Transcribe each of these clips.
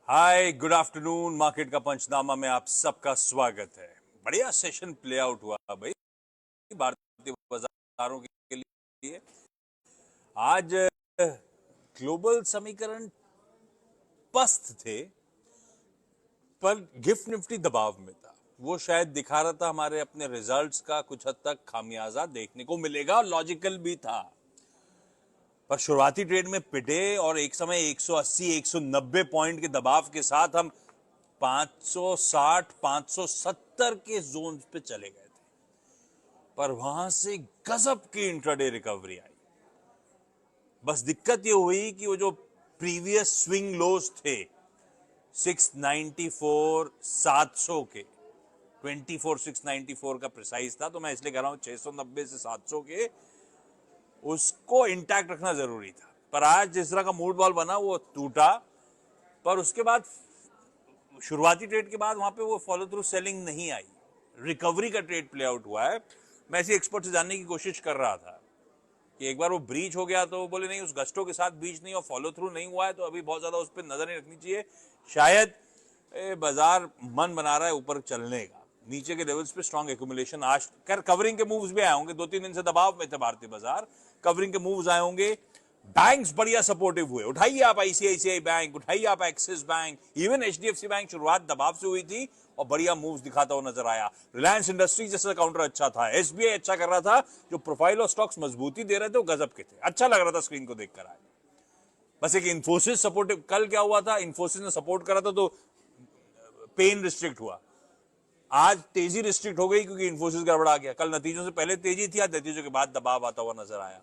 हाय, good afternoon. Market का पंचनामा में आप सबका स्वागत है। बढ़िया सेशन प्ले आउट हुआ भाई भारतीय बाजारों के लिए। आज ग्लोबल समीकरण पस्त थे, पर गिफ्ट निफ्टी दबाव में था। वो शायद दिखा रहा था हमारे अपने रिजल्ट्स का कुछ हद तक खामियाजा देखने को मिलेगा, और लॉजिकल भी था। पर शुरुआती ट्रेड में पिटे और एक समय 180 190 पॉइंट के दबाव के साथ हम 560 570 के जोन पे चले गए थे। पर वहां से गजब की इंट्राडे रिकवरी आई। बस दिक्कत ये हुई कि वो जो प्रीवियस स्विंग लोज थे 694 700 के, 24694 का प्रिसाइज था, तो मैं इसलिए कह रहा हूं 690 से 700 के, उसको इंटैक्ट रखना जरूरी था। पर आज जिस तरह का मूड बॉल बना वो टूटा। पर उसके बाद शुरुआती ट्रेड के बाद वहां पे वो फॉलो थ्रू सेलिंग नहीं आई, रिकवरी का ट्रेड प्ले आउट हुआ है। मैं इसी एक्सपर्ट से जानने की कोशिश कर रहा था कि एक बार वो ब्रीच हो गया तो वो बोले नहीं, उस गस्टो के साथ ब्रीच नहीं और फॉलो थ्रू नहीं हुआ है, तो अभी बहुत ज्यादा उस पर नजर नहीं रखनी चाहिए। शायद बाजार मन बना रहा है ऊपर चलने का। नीचे के लेवल्स पे स्ट्रॉन्ग एक्यूमुलेशन आज कर, कवरिंग के मूव्स भी आए होंगे। 2-3 दिन से दबाव में थे भारतीय बाजार, कवरिंग के मूव्स आए होंगे। बैंक्स बढ़िया सपोर्टिव हुए। उठाइए आप आईसीआईसीआई बैंक, उठाइए आप axis bank, even HDFC bank शुरुआत दबाव से हुई थी और बढ़िया मूव्स दिखाता हुआ नजर आया। रिलायंस इंडस्ट्रीज जैसा काउंटर अच्छा था, एसबीआई अच्छा कर रहा था। जो प्रोफाइल और स्टॉक्स मजबूती दे रहे थे वो गजब के थे, अच्छा लग रहा था स्क्रीन को देखकर आज। बस एक इन्फोसिस सपोर्टिव, कल क्या हुआ था, इन्फोसिस ने सपोर्ट करा था तो पेन रिस्ट्रिक्ट हुआ। आज तेजी रिस्ट्रिक्ट हो गई क्योंकि इन्फोसिस गड़बड़ा गया। कल नतीजों से पहले तेजी थी, आज नतीजों के बाद दबाव आता हुआ नजर आया।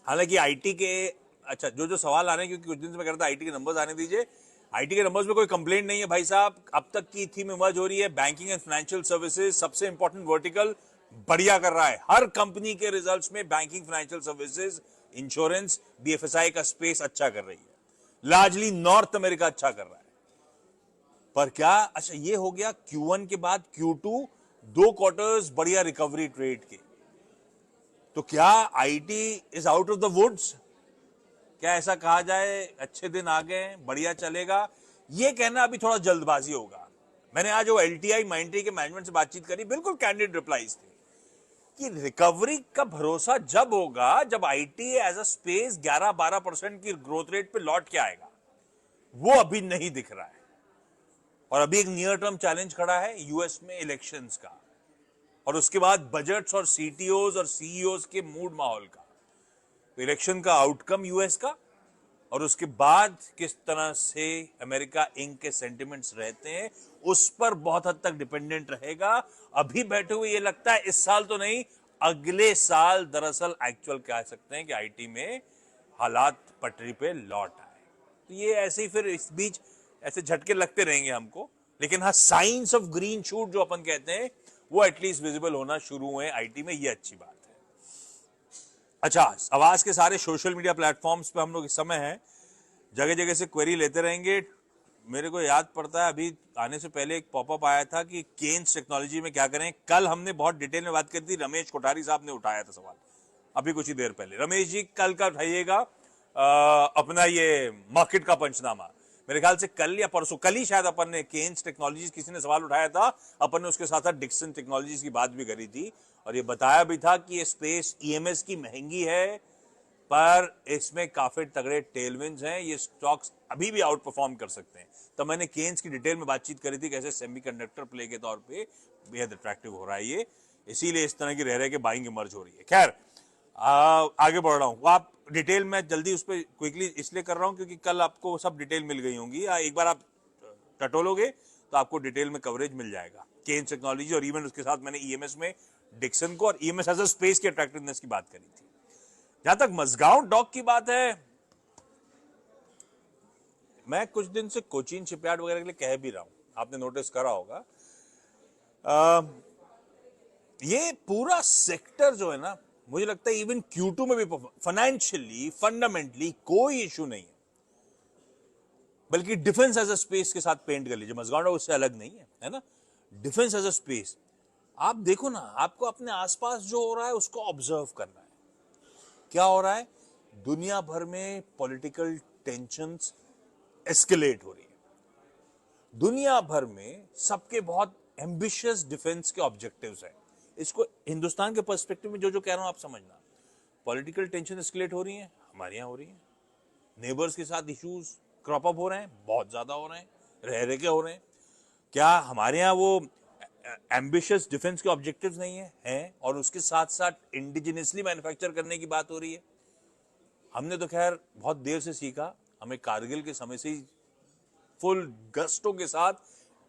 हालांकि आईटी के, अच्छा जो जो सवाल आ रहे हैं, क्योंकि कुछ दिन से मैं कह रहा था आईटी के नंबर्स आने दीजिए। आईटी के नंबर्स में कोई कंप्लेंट नहीं है भाई साहब। अब तक की थीम इमर्ज हो रही है, बैंकिंग एंड फाइनेंशियल सर्विसेज सबसे इंपॉर्टेंट वर्टिकल बढ़िया कर रहा है। हर कंपनी के रिजल्ट्स में banking, financial services, insurance, BFSI का स्पेस अच्छा कर रही है। लार्जली नॉर्थ अमेरिका अच्छा कर रहा है। पर क्या, अच्छा ये हो गया Q1 के बाद Q2, 2 क्वार्टर्स बढ़िया रिकवरी ट्रेड के। तो क्या IT is out of the woods? क्या ऐसा कहा जाए अच्छे दिन आ गए, बढ़िया चलेगा? ये कहना अभी थोड़ा जल्दबाजी होगा। मैंने आज वो एलटीआई माइंड्री के मैनेजमेंट से बातचीत करी, बिल्कुल कैंडिड रिप्लाईज थे कि रिकवरी का भरोसा जब होगा जब आईटी एज अ स्पेस 11-12% की ग्रोथ रेट पे लौट के आएगा। वो अभी नहीं दिख रहा है। और अभी एक नियर टर्म चैलेंज खड़ा है यूएस में इलेक्शंस का, और उसके बाद बजट्स और सीटीओज और सीईओज के मूड माहौल का। इलेक्शन का आउटकम यूएस का, और उसके बाद किस तरह से अमेरिका इंक के सेंटिमेंट्स रहते हैं, उस पर बहुत हद तक डिपेंडेंट रहेगा। अभी बैठे हुए ये लगता है इस साल तो नहीं, अगले साल दरअसल एक्चुअल कह सकते हैं कि आईटी में हालात पटरी पे लौट आए। तो ये ऐसे ही फिर इस बीच ऐसे झटके लगते रहेंगे हमको। लेकिन हाँ, साइंस ऑफ ग्रीन शूट जो अपन कहते हैं वो एटलीस्ट विजिबल होना शुरू हुए आईटी में, ये अच्छी बात है। अच्छा, आवाज के सारे सोशल मीडिया प्लेटफॉर्म्स पे हम लोग इस समय हैं, जगह जगह से क्वेरी लेते रहेंगे। मेरे को याद पड़ता है अभी आने से पहले एक पॉपअप आया था कि केन्स टेक्नोलॉजी में क्या करें। कल हमने बहुत डिटेल में बात करी थी, रमेश कोठारी साहब ने उठाया था सवाल अभी कुछ ही देर पहले। रमेश जी कल का उठाइएगा अपना ये मार्केट का पंचनामा। मेरे ख्याल से कल या परसों, कल ही शायद अपन ने केन्स टेक्नोलॉजीज किसी ने सवाल उठाया था, अपन ने उसके साथ साथ डिक्सन टेक्नोलॉजीज की बात भी करी थी, और ये बताया भी था कि ये स्पेस ईएमएस की महंगी है, पर इसमें काफी तगड़े टेलविंड्स हैं, ये स्टॉक्स अभी भी आउट परफॉर्म कर सकते हैं। तो मैंने केन्स की डिटेल में बातचीत करी थी, कैसे सेमीकंडक्टर प्ले के तौर पे बेहद अट्रैक्टिव हो रहा है ये, इसीलिए इस तरह की रह रहे के बाइंग इमर्ज हो रही है। खैर आगे बढ़ रहा हूं। आप डिटेल में जल्दी उस पर क्विकली इसलिए कर रहा हूं क्योंकि कल आपको सब डिटेल मिल गई होंगी। एक बार आप टटोलोगे तो आपको डिटेल में कवरेज मिल जाएगा केन्स टेक्नोलॉजी, और इवन उसके साथ मैंने ईएमएस में डिक्सन को और ईएमएस एज अ स्पेस की अट्रैक्टिवनेस की बात करी थी। जहां तक मजगांव डॉक की बात है, मैं कुछ दिन से कोचीन शिपयार्ड वगैरह के लिए कह भी रहा हूं, आपने नोटिस करा होगा। ये पूरा सेक्टर जो है ना, मुझे लगता है इवन Q2 में भी फाइनेंशियली फंडामेंटली कोई इशू नहीं है, बल्कि डिफेंस एज अ स्पेस के साथ पेंट कर लीजिए। मजगांव डॉक उससे अलग नहीं है ना। डिफेंस एज अ स्पेस, आप देखो ना, आपको अपने आसपास जो हो रहा है उसको ऑब्जर्व करना है। क्या हो रहा है दुनिया भर में? पॉलिटिकल टेंशंस एस्केलेट हो रही है। दुनिया भर में सबके बहुत एम्बिशियस डिफेंस के ऑब्जेक्टिव्स हैं। इसको हिंदुस्तान के पर्सपेक्टिव में जो जो कह रहा हूं आप समझना। पॉलिटिकल टेंशन एस्केलेट हो रही है, हमारे यहां हो रही है। नेबर्स के साथ इश्यूज क्रॉप अप हो रहे हैं, बहुत ज्यादा हो रहे हैं, रह रहे के हो रहे हैं। क्या हमारे यहाँ वो एम्बिशियस डिफेंस के ऑब्जेक्टिव्स नहीं है, और उसके साथ साथ इंडिजिनियसली मैन्युफैक्चर करने की बात हो रही है। हमने तो खैर बहुत देर से सीखा, हमें कारगिल के समय से ही फुल गस्टों के साथ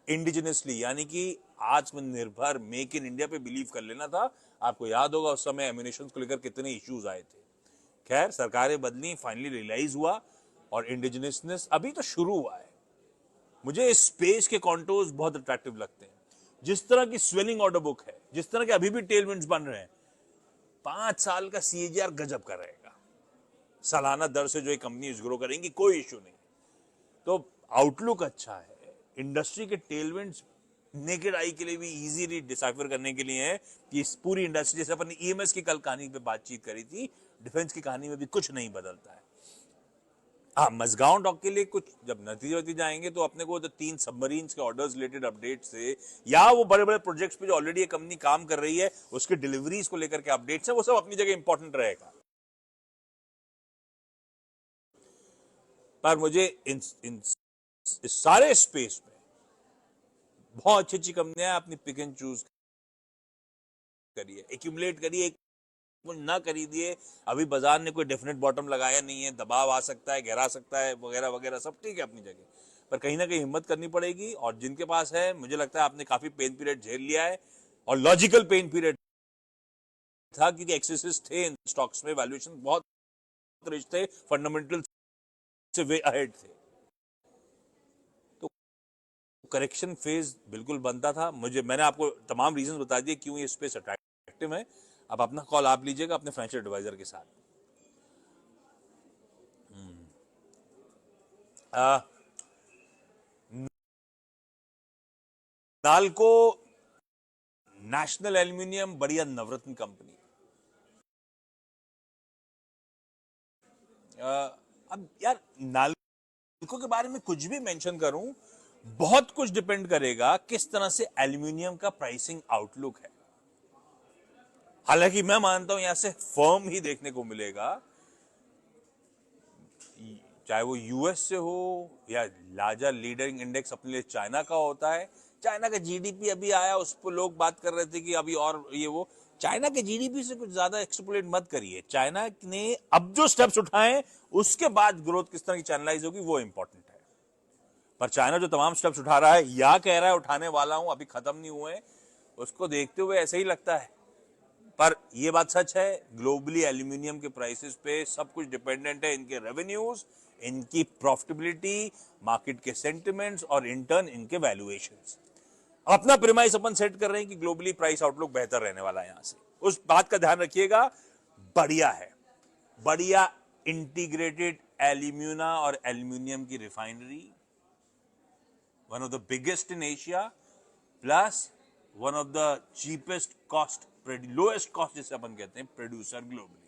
इंडिजिनियसली यानी कि आत्मनिर्भर मेक इन इंडिया पे बिलीव कर लेना था। आपको याद होगा उस समय एम्यूनिशन को लेकर कितने इश्यूज आए थे। खैर सरकारें बदली, फाइनली रियलाइज हुआ, और इंडिजिनियसनेस अभी तो शुरू हुआ है। मुझे इस स्पेस के कॉन्टोर्स बहुत अट्रैक्टिव लगते हैं। जिस तरह की स्वेलिंग ऑर्डर बुक है, जिस तरह के अभी भी टेलविंड्स बन रहे हैं, 5 साल का सीएजीआर गजब का रहेगा। सालाना दर से जो ये कंपनीज ग्रो करेंगी, कोई इश्यू नहीं। तो आउटलुक अच्छा है। इंडस्ट्री के टेलविंड्स नेकेड आई के लिए भी इजीली डिसाइफर करने के लिए है कि इस पूरी इंडस्ट्री, जैसे अपन ने ईएमएस की कल कहानी पे बातचीत करी थी, डिफेंस की कहानी में भी कुछ नहीं बदलता है। हाँ, मजगांव डॉक के लिए कुछ जब नतीजे आएंगे तो अपने को 3 सबमरीन्स के ऑर्डर्स रिलेटेड अपडेट से, या वो बड़े बड़े प्रोजेक्ट्स पे जो ऑलरेडी ये कंपनी काम कर रही है उसके डिलीवरीज को लेकर के अपडेट्स है, वो सब अपनी जगह इंपॉर्टेंट रहेगा। पर मुझे इस सारे स्पेस में बहुत अच्छी अच्छी कंपनियां अपनी पिक एंड चूज करिए, एक्यूमुलेट करिए, ना खरीदिए। अभी बाजार ने कोई डेफिनेट बॉटम लगाया नहीं है, दबाव आ सकता है, गिरा सकता है, वगैरह वगैरह, सब ठीक है अपनी जगह, पर कहीं ना कहीं हिम्मत करनी पड़ेगी। और जिनके पास है, मुझे लगता है आपने काफी पेन पीरियड झेल लिया है, और लॉजिकल पेन पीरियड था, क्योंकि एक्सेसेस थे इन स्टॉक्स में, वैल्यूएशन बहुत रिच थे, फंडामेंटल से वे अहेड थे। तो करेक्शन फेज बिल्कुल बनता था। मैंने आपको तमाम रीजन बता दिए क्यों ये स्पेस अट्रैक्टिव है। अब अपना कॉल आप लीजिएगा अपने फाइनेंशियल एडवाइजर के साथ। नालको नेशनल एल्यूमिनियम बढ़िया नवरत्न कंपनी। अब यार नालको के बारे में कुछ भी मेंशन करूं, बहुत कुछ डिपेंड करेगा किस तरह से एल्यूमिनियम का प्राइसिंग आउटलुक है। हालांकि मैं मानता हूं यहां से फर्म ही देखने को मिलेगा, चाहे वो यूएस से हो या लार्जर लीडिंग इंडेक्स अपने लिए चाइना का होता है। चाइना का जीडीपी अभी आया, उस पर लोग बात कर रहे थे कि अभी और ये वो, चाइना के जीडीपी से कुछ ज्यादा एक्सट्रपोलेट मत करिए। चाइना ने अब जो स्टेप्स उठाए उसके बाद ग्रोथ किस तरह की चैनलाइज होगी वो इंपॉर्टेंट है। पर चाइना जो तमाम स्टेप्स उठा रहा है या कह रहा है उठाने वाला हूं, अभी खत्म नहीं हुए, उसको देखते हुए ऐसे ही लगता है। पर यह बात सच है, ग्लोबली एल्यूमिनियम के प्राइसेस पे सब कुछ डिपेंडेंट है, इनके रेवेन्यूज, इनकी प्रॉफिटेबिलिटी, मार्केट के सेंटिमेंट्स, और इंटर्न इनके वैल्यूएशंस। अपना प्रीमाइस अपन सेट कर रहे हैं कि ग्लोबली प्राइस आउटलुक बेहतर रहने वाला है। यहां से उस बात का ध्यान रखिएगा। बढ़िया है, बढ़िया इंटीग्रेटेड एल्यूमिना और एल्यूमिनियम की refinery, one of the biggest in Asia, plus one of the cheapest cost, lowest cost जिसे अपन कहते हैं, प्रोड्यूसर ग्लोबली।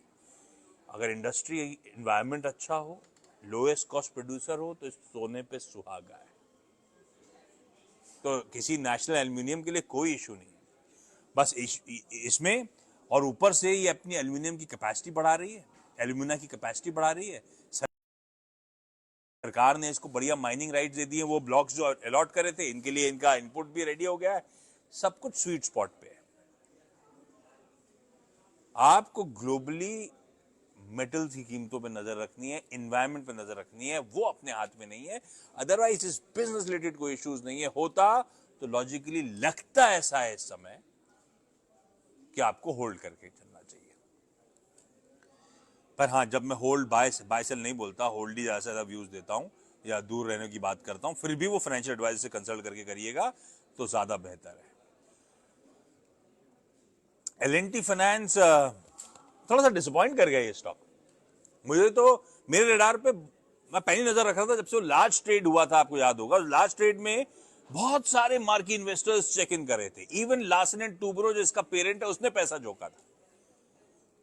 अगर इंडस्ट्री एनवायरमेंट अच्छा हो, लोएस्ट कॉस्ट प्रोड्यूसर हो, तो सोने पे सुहागा है। तो किसी नेशनल एल्यूमिनियम के लिए कोई इशू नहीं है। बस इसमें, और ऊपर से ये अपनी एल्यूमिनियम की कैपेसिटी बढ़ा रही है, एल्यूमिना की कैपेसिटी बढ़ा रही है। सरकार ने इसको बढ़िया माइनिंग राइट्स दे दिए, वो ब्लॉक्स जो अलॉट करे थे इनके लिए इनका इनपुट भी रेडी हो गया है। सब कुछ स्वीट स्पॉट पे है। आपको ग्लोबली मेटल की कीमतों पे नजर रखनी है, एनवायरमेंट पे नजर रखनी है, वो अपने हाथ में नहीं है। अदरवाइज इस बिजनेस रिलेटेड कोई इश्यूज नहीं है। होता तो लॉजिकली लगता ऐसा है इस समय कि आपको होल्ड करके चलना चाहिए। पर हाँ, जब मैं होल्ड बाय सेल नहीं बोलता, होल्ड ही ज्यादा व्यूज देता हूं या दूर रहने की बात करता हूं, फिर भी वो फाइनेंशियल एडवाइजर से कंसल्ट करके करिएगा तो ज्यादा बेहतर है। एल&टी फाइनेंस थोड़ा सा डिसअपॉइंट कर गया ये स्टॉक। मुझे तो मेरे रेडार पे, मैं पहली नजर रख रहा था जब से वो लार्ज ट्रेड हुआ था, आपको याद होगा, लार्ज ट्रेड में बहुत सारे मार्की इन्वेस्टर्स चेक इन कर रहे थे। इवन लार्सन एंड टूब्रो जो इसका पेरेंट है, उसने पैसा झोंका था।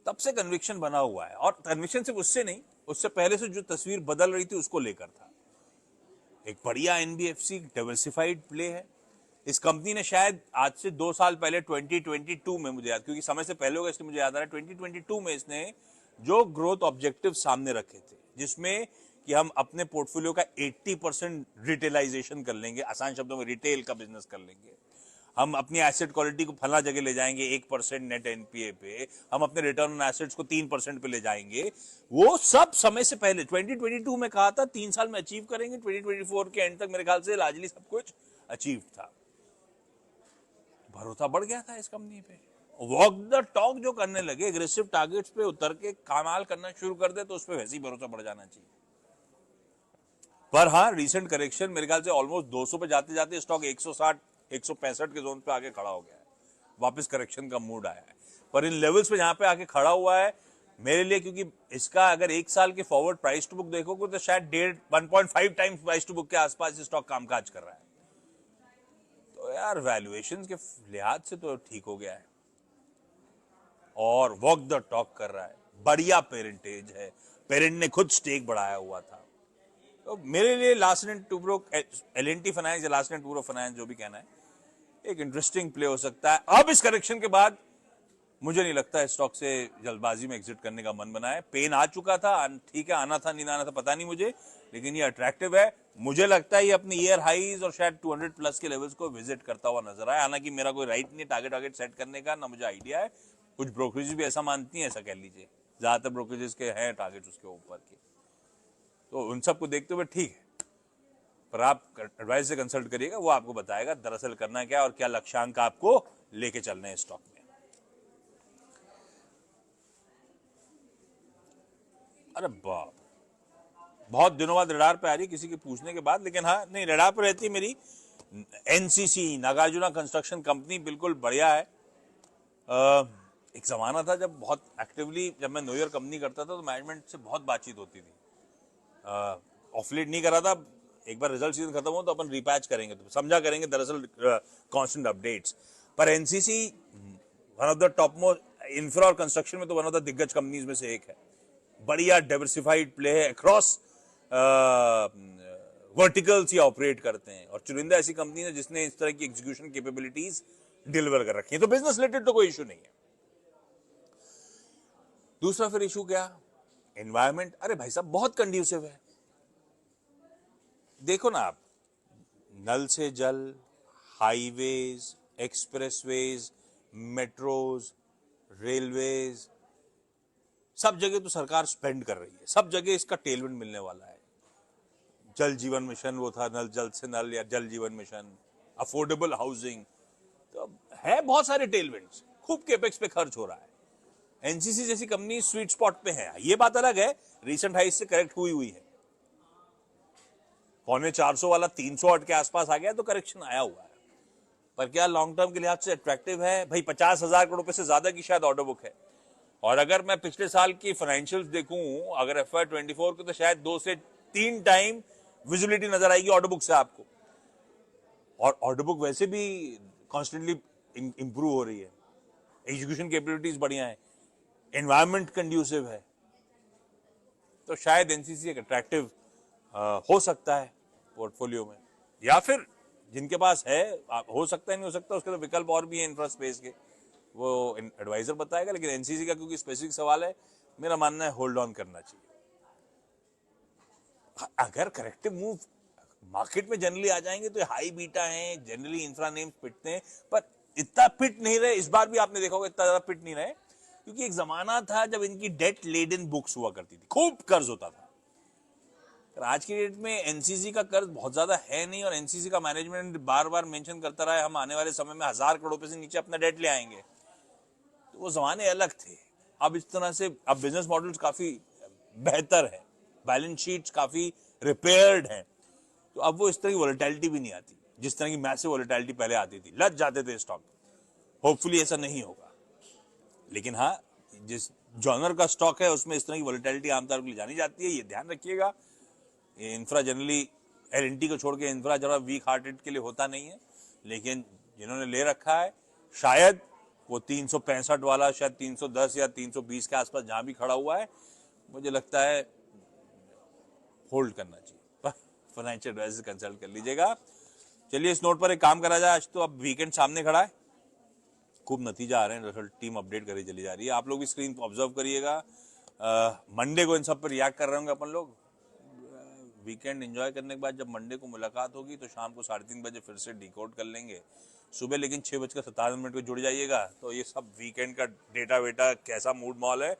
तब से कन्विक्शन बना हुआ है, और कन्विक्शन सिर्फ उससे नहीं, उससे पहले से जो तस्वीर बदल रही थी उसको लेकर था। एक बढ़िया एनबीएफसी डाइवर्सिफाइड प्ले है। इस कंपनी ने शायद आज से 2 साल पहले 2022 में, मुझे याद, क्योंकि समय से पहले होगा इसलिए मुझे याद आ रहा है, 2022 में इसने जो ग्रोथ ऑब्जेक्टिव सामने रखे थे, जिसमें कि हम अपने पोर्टफोलियो का 80% रिटेलाइजेशन कर लेंगे, आसान शब्दों में रिटेल का बिजनेस कर लेंगे, हम अपनी एसेट क्वालिटी को फला जगह ले जाएंगे 1% नेट एनपीए पे, हम अपने रिटर्न ऑन एसेट्स को 3% पे ले जाएंगे, वो सब समय से पहले 2022 में कहा था 3 साल में अचीव करेंगे। 2024 के एंड तक मेरे ख्याल से लार्जली सब कुछ अचीव था। भरोसा बढ़ गया था इस कंपनी पे। वॉक द टॉक जो करने लगे, एग्रेसिव टारगेट्स पे उतर के कमाल करना शुरू कर दे, तो उस पर वैसे ही भरोसा बढ़ जाना चाहिए। पर हाँ, रिसेंट करेक्शन मेरे ख्याल से ऑलमोस्ट 200 पे जाते जाते स्टॉक 160 165 के जोन पे आके खड़ा हो गया है, वापस करेक्शन का मूड आया है। पर इन लेवल्स पे जहां पे आके खड़ा हुआ है मेरे लिए, क्योंकि इसका अगर 1 साल के फॉरवर्ड प्राइस टू बुक देखोगे तो शायद 1.5 टाइम्स प्राइस टू बुक के आसपास स्टॉक कामकाज कर रहा है, तो यार वैल्यूएशन के लिहाज से तो ठीक हो गया है और वॉक द टॉक कर रहा है। बढ़िया पेरेंटेज है, पेरेंट ने खुद स्टेक बढ़ाया हुआ था। तो मेरे लिए Larsen and Toubro L and T finance या लास्ट एंड टूब्रो फाइनेंस जो भी कहना है, एक इंटरेस्टिंग प्ले हो सकता है। अब इस करेक्शन के बाद मुझे नहीं लगता स्टॉक से जल्दबाजी में एग्जिट करने का मन बना है। पेन आ चुका था, ठीक है, आना था नहीं आना था पता नहीं मुझे, लेकिन ये अट्रैक्टिव है। मुझे लगता है ये अपनी ईयर हाईज और शायद 200 प्लस के लेवल्स को विजिट करता हुआ नजर आया। हालांकि मेरा कोई राइट नहीं टारगेट सेट करने का, ना मुझे आइडिया है। कुछ ब्रोकरेज भी ऐसा मानती है, ऐसा कह लीजिए, ज्यादातर ब्रोकरेजेस के हैं टारगेट उसके ऊपर के, तो उन सबको देखते हुए ठीक है। पर आप एडवाइस से कंसल्ट करिएगा, वो आपको बताएगा दरअसल करना क्या और क्या लक्ष्यांक आपको लेके चलने हैं स्टॉक में। अरे बाप, बहुत दिनों बाद रडार पे आ रही किसी के पूछने के बाद, लेकिन हाँ नहीं, रडार पे रहती है मेरी एनसीसी, नागार्जुना कंस्ट्रक्शन कंपनी, बिल्कुल बढ़िया है। एक जमाना था जब बहुत एक्टिवली, जब मैं न्यू ईयर कंपनी करता था तो मैनेजमेंट से बहुत बातचीत होती थी। ऑफलेट नहीं करा था, एक बार रिजल्ट सीजन खत्म हो तो अपन रिपैच करेंगे, तो समझा करेंगे दरअसल कांस्टेंट अपडेट्स। पर NCC one of the top most infra और कंस्ट्रक्शन में तो वन ऑफ द दिग्गज कंपनीज में से एक है। बढ़िया डाइवर्सिफाइड प्ले है, अक्रॉस वर्टिकल्स ये ऑपरेट करते हैं, और चुनिंदा ऐसी कंपनी है जिसने इस तरह की एग्जीक्यूशन कैपेबिलिटीज डिलीवर कर रखी है। तो बिजनेस रिलेटेड तो कोई इशू नहीं है। दूसरा फिर इशू क्या, एनवायरमेंट। अरे भाई साहब बहुत कंड्यूसिव है। देखो ना आप, नल से जल, हाईवेज, एक्सप्रेसवेज, मेट्रोज, रेलवेज, सब जगह तो सरकार स्पेंड कर रही है, सब जगह इसका टेलविंड मिलने वाला है। जल जीवन मिशन वो था, नल जल से नल या जल जीवन मिशन, अफोर्डेबल हाउसिंग, तो है बहुत सारे टेलविंड्स, खूब केपेक्स पे खर्च हो रहा है। एनसीसी जैसी कंपनी स्वीट स्पॉट पे है। ये बात अलग है, रीसेंट हाई से करेक्ट हुई है, 450 वाला 308 के आसपास आ गया तो करेक्शन आया हुआ है। पर क्या लॉन्ग टर्म के लिहाज से अट्रैक्टिव है भाई? 50,000 करोड़ रुपए से ज्यादा की शायद ऑर्डर बुक है, और अगर मैं पिछले साल की फाइनेंशियल्स देखूं, अगर FY24 के, तो शायद 2 से 3 टाइम विजिबिलिटी नजर आएगी ऑर्डर बुक से आपको। और ऑर्डर बुक वैसे भी कॉन्स्टेंटली इंप्रूव हो रही है, एग्जीक्यूशन कैपेबिलिटीज बढ़िया है, एनवायरमेंट कंड्यूसिव है, तो शायद एनसीसी एक अट्रैक्टिव हो सकता है पोर्टफोलियो में। या फिर जिनके पास है, हो सकता है नहीं हो सकता, उसके तो विकल्प और भी है इंफ्रा स्पेस के, वो एडवाइजर बताएगा। लेकिन एनसीसी का क्योंकि स्पेसिफिक सवाल है, मेरा मानना है होल्ड ऑन करना चाहिए। अगर करेक्टिव मूव मार्केट में जनरली आ जाएंगे तो हाई बीटा हैं, जनरली इंफ्रा नेम्स पिटते हैं, पर इतना पिट नहीं रहे। इस बार भी आपने देखा होगा इतना ज्यादा पिट नहीं रहे, क्योंकि एक जमाना था जब इनकी डेट लेडन बुक्स हुआ करती थी, खूब कर्ज होता था। आज की डेट में एनसीसी का कर्ज बहुत ज्यादा है नहीं, और एनसीसी का मैनेजमेंट बार बार मेंशन करता रहा है हम आने वाले समय में 1000 करोड़ रुपए से नीचे अपना डेट ले आएंगे। तो वो जमाने अलग थे। अब इस तरह से अब बिजनेस मॉडल्स काफी बेहतर है, बैलेंस शीट्स काफी रिपेयर्ड हैं, तो अब वो इस तरह की वोलेटिलिटी भी नहीं आती जिस तरह की मैसिव वोलेटिलिटी पहले आती थी, लग जाते थे स्टॉक। होपफुली ऐसा नहीं होगा, लेकिन हाँ, जिस जॉनर का स्टॉक है उसमें इस तरह की वोलेटिलिटी आमतौर पर जानी जाती है, ये ध्यान रखिएगा। इंफ्रा जनरली एलएनटी को छोड़ के इंफ्रा जरा वीक हार्टेड के लिए होता नहीं है, लेकिन जिन्होंने ले रखा है शायद वो 365 वाला, शायद 310 या 320 के आसपास जहां भी खड़ा हुआ है, मुझे लगता है होल्ड करना चाहिए। फाइनेंशियल एडवाइजर से कंसल्ट कर लीजिएगा। चलिए इस नोट पर एक काम करा जाए, आज तो अब वीकेंड सामने खड़ा है, खूब नतीजा आ रहे हैं, रिजल्ट टीम अपडेट करी चली जा रही है, आप लोग भी स्क्रीन को ऑब्जर्व करिएगा। मंडे को इन सब पर रिएक्ट कर रहे होंगे अपन लोग। वीकेंड एंजॉय करने के बाद जब मंडे को मुलाकात होगी तो शाम को 3:30 बजे फिर से डिकोड कर लेंगे। सुबह लेकिन 6:57 को जुड़ जाइएगा। तो ये सब वीकेंड का डेटा वेटा कैसा मूड मॉल है,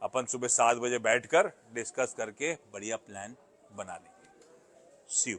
अपन सुबह 7 बजे बैठकर डिस्कस करके बढ़िया प्लान बना लेंगे। सी यू।